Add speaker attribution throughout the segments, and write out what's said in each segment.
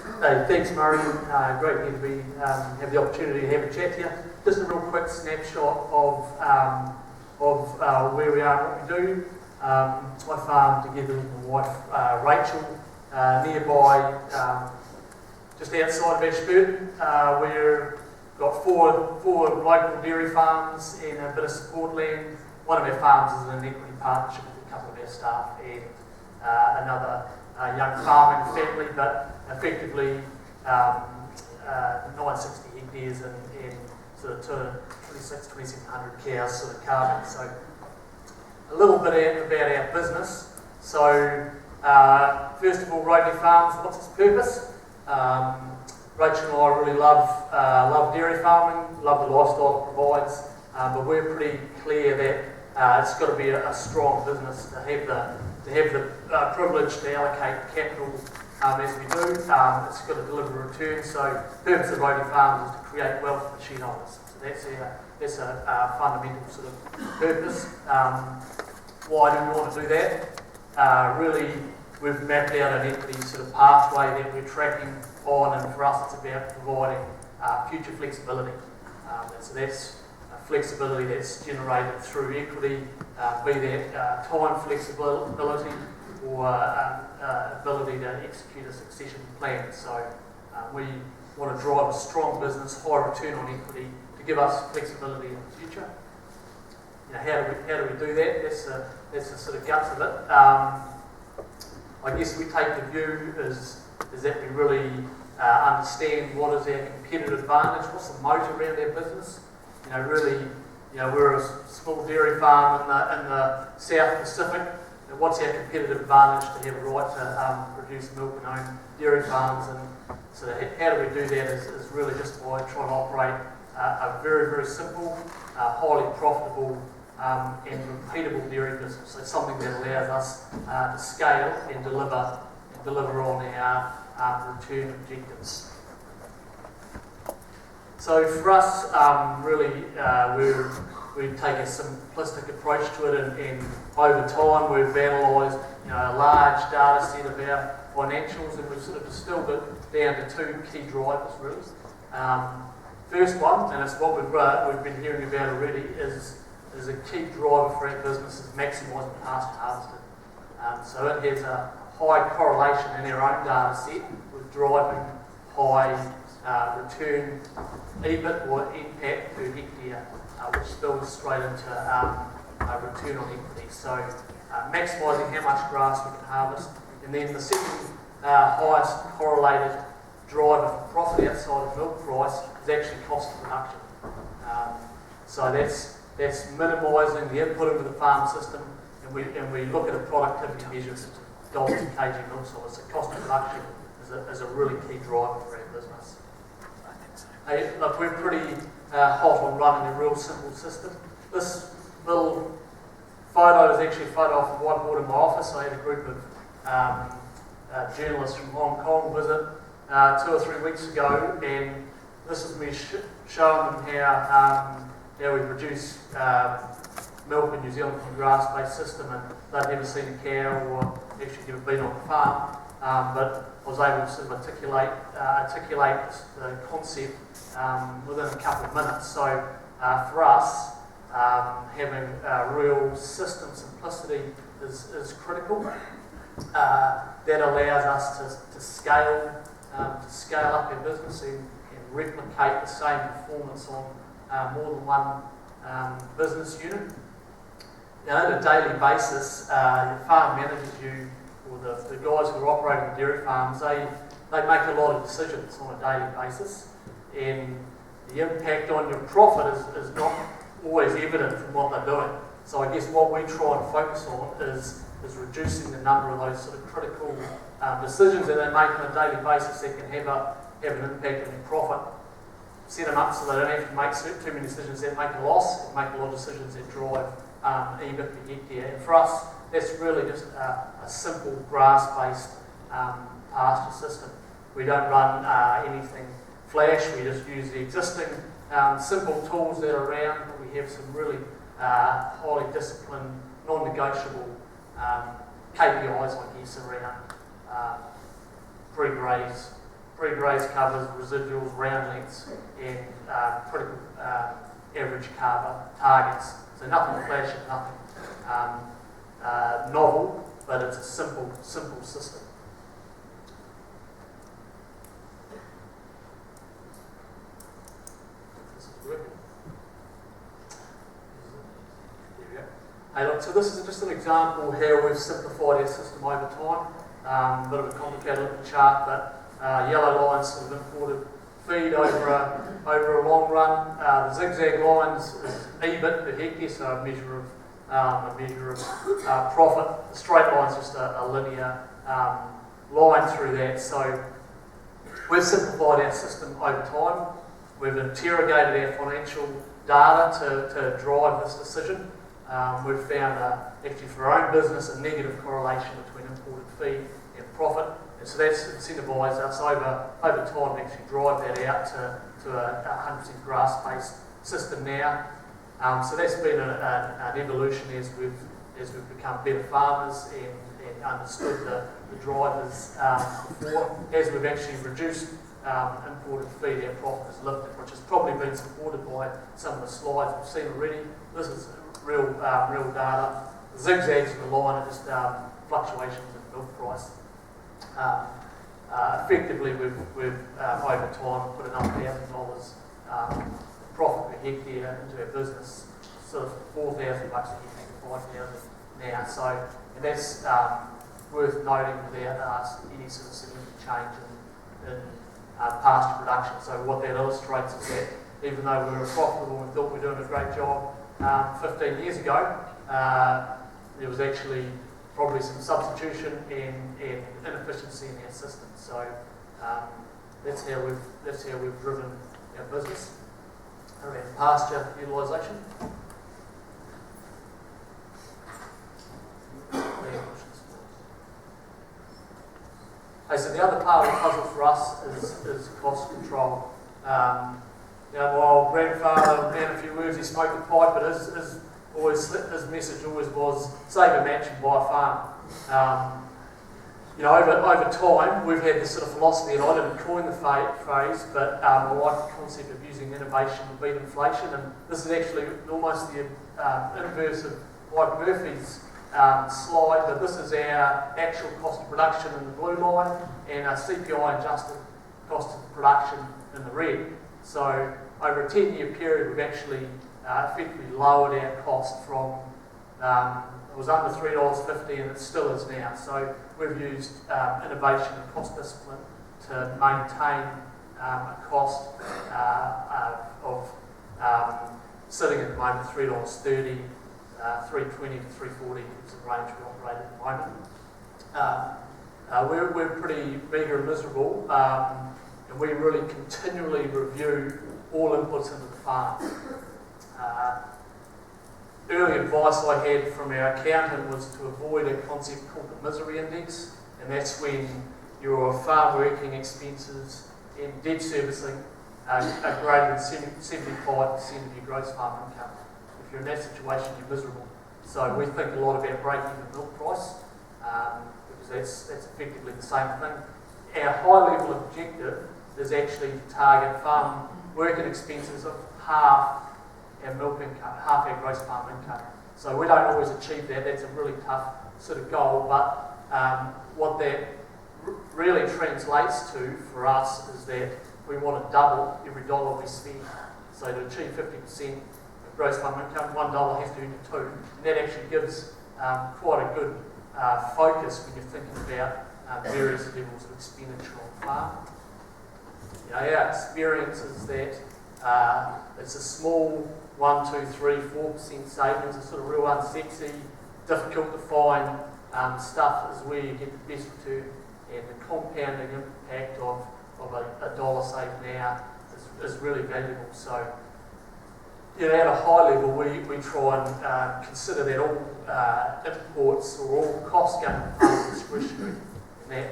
Speaker 1: Hey, thanks, Murray. Great to be have the opportunity to have a chat here. Just a real quick snapshot of where we are and what we do. I farm together with my wife, Rachel, nearby, just outside of Ashburton. We've got four local dairy farms and a bit of support land. One of our farms is in an equity partnership with a couple of our staff and another young farming family, but effectively 960 hectares and sort of 2,700 cows sort of calving. So a little bit about our business. So first of all, Roadley Farms, what's its purpose? Rachel and I really love dairy farming, love the lifestyle it provides, but we're pretty clear that it's got to be a strong business to have the privilege to allocate capital as we do. It's got to deliver a return. So the purpose of Roadley Farms is to create wealth for shareholders. So that's a fundamental sort of purpose. Why do we want to do that? Really, we've mapped out an equity sort of pathway that we're tracking on, and for us it's about providing future flexibility. So that's flexibility that's generated through equity, be that time flexibility or ability to execute a succession plan. So we want to drive a strong business, high return on equity to give us flexibility in the future. How do we do that? That's the sort of guts of it. I guess we take the view is that we really understand what is our competitive advantage, what's the moat around our business. We're a small dairy farm in the South Pacific. What's our competitive advantage to have a right to produce milk and own dairy farms? And so how do we do that is really just by trying to operate a very, very simple, highly profitable and repeatable dairy business. So something that allows us to scale and deliver on our return objectives. So for us, really, we take a simplistic approach to it, and over time we've analysed a large data set of our financials, and we've sort of distilled it down to two key drivers, really. First one, and it's what we've been hearing about already, is a key driver for our business is maximising pasture harvested. So it has a high correlation in our own data set with driving high return EBIT or NPAT per hectare, which spills straight into return on equity. So maximising how much grass we can harvest, and then the second highest correlated driver for profit outside of milk price is actually cost of production. So that's minimising the input into the farm system, and we look at a productivity measure such as dollars a kg milk size. So cost of production is a really key driver for our business. Hey, look, we're pretty hot on running a real simple system. This little photo is actually a photo off the whiteboard in my office. I had a group of journalists from Hong Kong visit 2 or 3 weeks ago, and this is me showing them how we produce milk in New Zealand from a grass-based system, and they've never seen a cow or actually never been on a farm, but I was able to sort of articulate the concept within a couple of minutes. So for us, having real system simplicity is critical. That allows us to scale up our business and replicate the same performance on more than one business unit. Now, on a daily basis, your farm managers, or the guys who are operating the dairy farms, they make a lot of decisions on a daily basis, and the impact on your profit is not always evident from what they're doing. So I guess what we try and focus on is reducing the number of those sort of critical decisions that they make on a daily basis that can have an impact on your profit. Set them up so they don't have to make too many decisions that make a loss, and make a lot of decisions that drive EBIT per hectare. And for us, that's really just a simple grass-based pasture system. We don't run anything flash. We just use the existing simple tools that are around, but we have some really highly disciplined, non-negotiable KPIs, I guess, around pre-graze pre-graze covers, residuals, round lengths, and critical average carver targets. So nothing flashy, nothing novel, but it's a simple system. This is working. There we go. Hey, look, so this is just an example how we've simplified our system over time. A bit of a complicated looking chart, but yellow lines sort of imported feed over a long run. The zigzag lines is EBIT per hectare, so a measure of profit. The straight line is just a linear line through that. So we've simplified our system over time. We've interrogated our financial data to drive this decision. We've found, actually for our own business, a negative correlation between imported feed and profit. And so that's incentivised us over time to actually drive that out to a 100% grass-based system now. So that's been an evolution as we've become better farmers and understood the drivers before. As we've actually reduced imported feed, our profit has lifted, which has probably been supported by some of the slides we've seen already. This is real data. The zigzags in the line are just fluctuations in milk price. Effectively, we've over time put enough $1,000 profit per hectare into our business, sort of $4,000 a hectare to $5,000 now. So, and that's worth noting without any sort of significant change in pasture production. So what that illustrates is that even though we were profitable and thought we were doing a great job 15 years ago, there was actually probably some substitution and inefficiency in our system. So that's how we've driven our business around pasture utilisation. Okay, so the other part of the puzzle for us is cost control. My old grandfather, man, a few words, he smoked a pipe, but his message always was save a match and buy a farm. Over time, we've had this sort of philosophy, and I didn't coin the phrase, but I like the concept of using innovation to beat inflation, and this is actually almost the inverse of Mike Murphy's slide, but this is our actual cost of production in the blue line, and our CPI adjusted cost of production in the red. So over a 10-year period, we've actually effectively lowered our cost from, it was under $3.50 and it still is now. So we've used innovation and cost discipline to maintain a cost of sitting at the moment $3.30, $3.20 to $3.40 is the range we operate at the moment. We're pretty meagre and miserable, and we really continually review all inputs into the farm. Early advice I had from our accountant was to avoid a concept called the misery index, and that's when your farm working expenses and debt servicing are greater than 75% of your gross farm income. If you're in that situation, you're miserable. So we think a lot about breaking the milk price, because that's effectively the same thing. Our high level objective is actually to target farm working expenses of half our milk income, half our gross farm income. So we don't always achieve that. That's a really tough sort of goal, but what that really translates to for us is that we want to double every dollar we spend. So to achieve 50% of gross farm income, $1 has to equal 2. And that actually gives quite a good focus when you're thinking about various levels of expenditure on the farm. Our experience is that it's a small 1, 2, 3, 4% savings. It's sort of real unsexy, difficult to find stuff is where you get the best return, and the compounding impact of a dollar saved now is really valuable. So at a high level, we try and consider that all imports or all costs going to be discretionary, and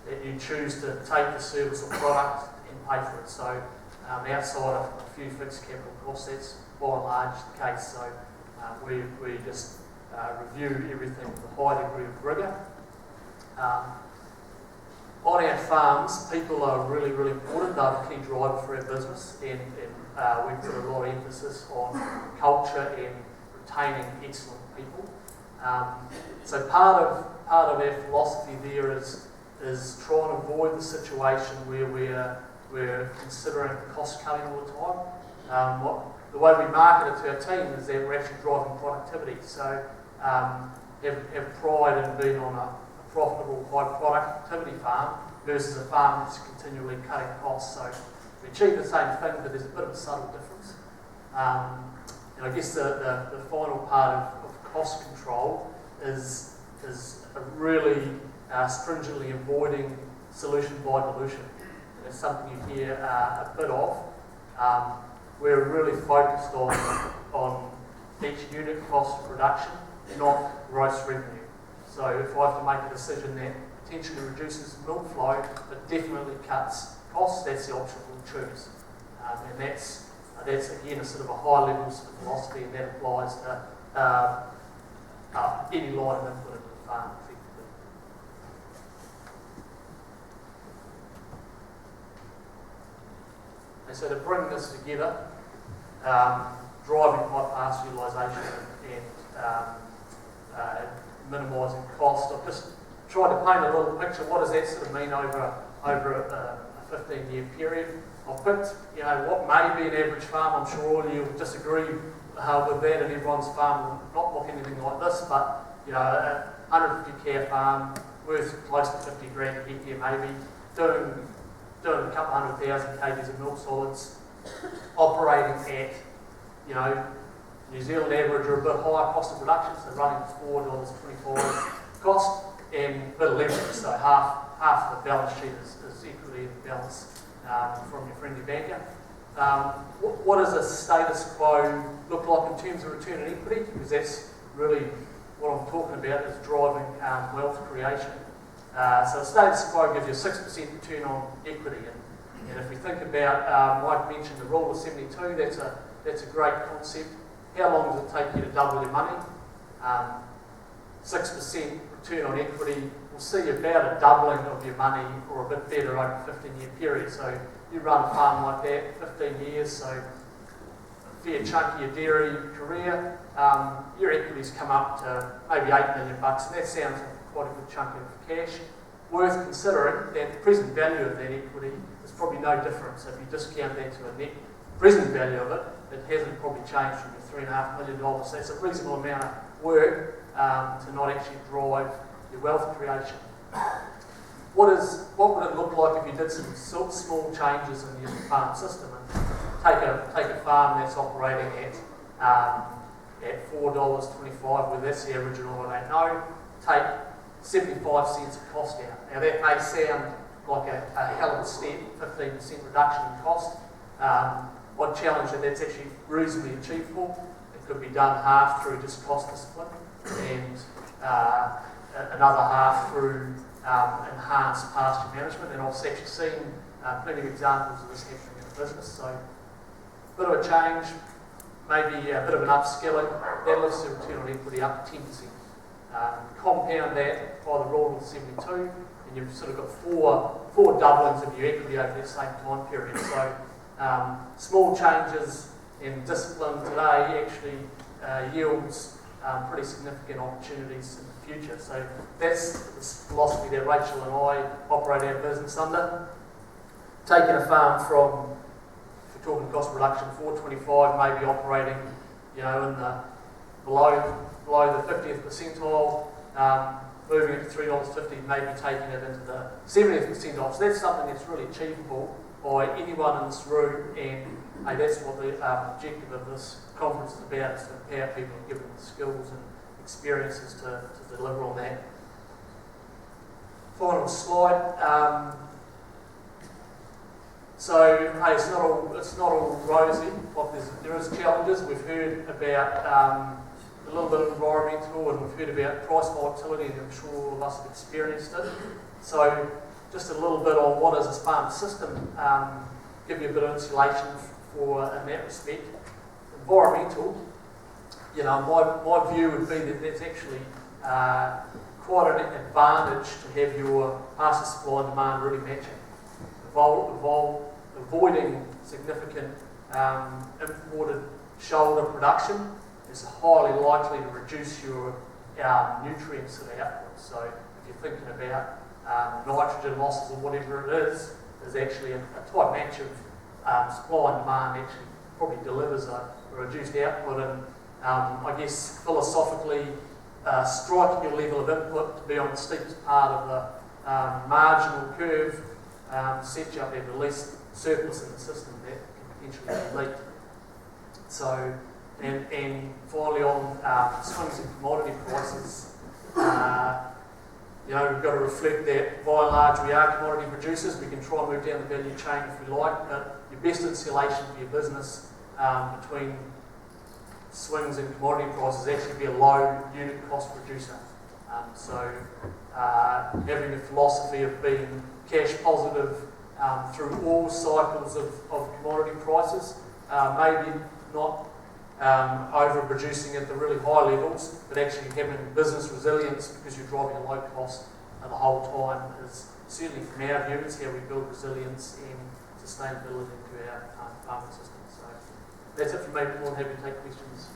Speaker 1: that you choose to take the service or product and pay for it. So outside of a few fixed capital costs, that's by and large the case. So we just review everything with a high degree of rigour. on our farms, people are really, really important. They're a key driver for our business, and we put a lot of emphasis on culture and retaining excellent people. So part of our philosophy there is trying to avoid the situation where we're considering cost cutting all the time. The way we market it to our team is that we're actually driving productivity. So have pride in being on a profitable, high productivity farm versus a farm that's continually cutting costs. So we achieve the same thing, but there's a bit of a subtle difference. And I guess the final part of cost control is really stringently avoiding solution by dilution. And it's something you hear a bit of. We're really focused on each unit cost of production, not gross revenue. So if I have to make a decision that potentially reduces milk flow but definitely cuts costs, that's the option we'll choose. And that's again a sort of a high level philosophy, and that applies to any line of input into the farm effectively. And so to bring this together, driving high pasture utilisation and minimising cost, I've just tried to paint a little picture. What does that sort of mean over a 15-year period? I've picked, what may be an average farm. I'm sure all of you will disagree with that, and everyone's farm will not look anything like this, but a 150 cow farm worth close to 50 grand a hectare maybe, doing a couple 100,000 kgs of milk solids, operating at New Zealand average or a bit higher cost of production, so running at $4.25 cost, and a bit of leverage, so half of the balance sheet is equally in balance from your friendly banker. What does a status quo look like in terms of return on equity? Because that's really what I'm talking about, is driving wealth creation. So a status quo gives you a 6% return on equity, and if we think about, Mike mentioned the rule of 72, that's a great concept. How long does it take you to double your money? 6% return on equity will see about a doubling of your money or a bit better over a 15-year period. So you run a farm like that, 15 years, so a fair chunk of your dairy career, your equities come up to maybe $8 million, and that sounds like quite a good chunk of cash. Worth considering that the present value of that equity is probably no different. So if you discount that to a net present value of it, it hasn't probably changed from your $3.5 million. So that's a reasonable amount of work to not actually drive your wealth creation. What would it look like if you did some small changes in your farm system and take a farm that's operating at $4.25, where that's the average and all I don't know, take 75 cents of cost out. Now that may sound like a hell of a step, 15% reduction in cost. I'd challenge that that's actually reasonably achievable. It could be done half through just cost discipline and another half through enhanced pasture management. And I've actually seen plenty of examples of this happening in the business. So a bit of a change, maybe a bit of an upskilling, that lifts the return on equity up to 10%. Compound that by the rule of 72, and you've sort of got four doublings of your equity over that same time period. So small changes in discipline today actually yields pretty significant opportunities in the future. So that's the philosophy that Rachel and I operate our business under. Taking a farm from, if we're talking cost of production, 425, maybe operating, in the below the 50th percentile, moving it to $3.50, maybe taking it into the 70th percentile. So that's something that's really achievable by anyone in this room, and that's what the objective of this conference is about, is to empower people and give them the skills and experiences to deliver on that. Final slide. So it's not all rosy. There is challenges. We've heard about a little bit of environmental, and we've heard about price volatility, and I'm sure all of us have experienced it. So just a little bit on what is this farm system, give you a bit of insulation in that respect. Environmental, my view would be that that's actually quite an advantage to have your pasture supply and demand really matching. Avoiding significant imported shoulder production is highly likely to reduce your nutrient sort of output. So if you're thinking about nitrogen losses or whatever it is actually a tight match of supply and demand actually probably delivers a reduced output. And I guess philosophically, striking your level of input to be on the steepest part of the marginal curve sets you up to have the least surplus in the system that can potentially be leaked. So, and finally on swings in commodity prices, we've got to reflect that by and large we are commodity producers. We can try and move down the value chain if we like, but your best insulation for your business between swings in commodity prices actually be a low unit cost producer. So having a philosophy of being cash positive through all cycles of commodity prices, maybe not overproducing at the really high levels, but actually having business resilience because you're driving a low cost the whole time is certainly from our view, it's how we build resilience and sustainability into our farming system. So that's it from me. More than happy to take questions.